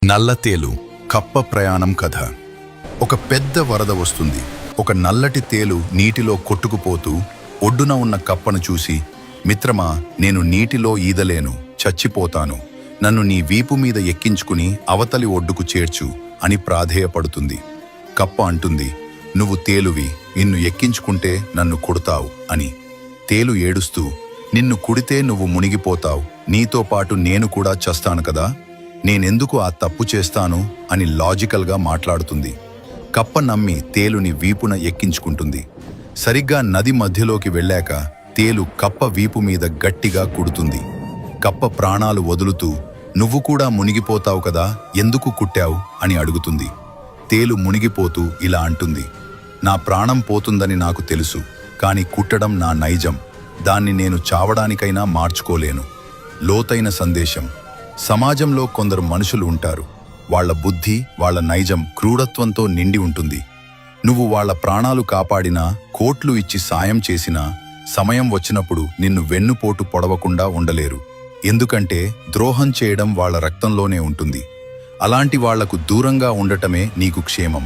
నల్లతేలు కప్ప ప్రయాణం కథ. ఒక పెద్ద వరద వస్తుంది. ఒక నల్లటి తేలు నీటిలో కొట్టుకుపోతూ ఒడ్డున ఉన్న కప్పను చూసి, మిత్రమా, నేను నీటిలో ఈదలేను, చచ్చిపోతాను, నన్ను నీ వీపు మీద ఎక్కించుకుని అవతలి ఒడ్డుకు చేర్చు అని ప్రాధేయపడుతుంది. కప్ప అంటుంది, నువ్వు తేలువి, నిన్ను ఎక్కించుకుంటే నన్ను కొడతావు అని. తేలు ఏడుస్తూ, నిన్ను కుడితే నువ్వు మునిగిపోతావు, నీతో పాటు నేను కూడా చస్తాను కదా, నేనెందుకు ఆ తప్పు చేస్తాను అని లాజికల్గా మాట్లాడుతుంది. కప్ప నమ్మి తేలుని వీపున ఎక్కించుకుంటుంది. సరిగ్గా నది మధ్యలోకి వెళ్ళాక తేలు కప్ప వీపు మీద గట్టిగా కుడుతుంది. కప్ప ప్రాణాలు వదులుతూ, నువ్వు కూడా మునిగిపోతావు కదా, ఎందుకు కుట్టావు అని అడుగుతుంది. తేలు మునిగిపోతూ ఇలా అంటుంది, నా ప్రాణం పోతుందని నాకు తెలుసు, కాని కుట్టడం నా నైజం, దాన్ని నేను చావడానికైనా మార్చుకోలేను. లోతైన సందేశం. సమాజంలో కొందరు మనుషులు ఉంటారు. వాళ్ల బుద్ధి, వాళ్ల నైజం క్రూరత్వంతో నిండి ఉంటుంది. నువ్వు వాళ్ల ప్రాణాలు కాపాడినా, కోట్లు ఇచ్చి సాయం చేసినా, సమయం వచ్చినప్పుడు నిన్ను వెన్నుపోటు పొడవకుండా ఉండలేరు. ఎందుకంటే ద్రోహం చేయడం వాళ్ల రక్తంలోనే ఉంటుంది. అలాంటి వాళ్లకు దూరంగా ఉండటమే నీకు క్షేమం.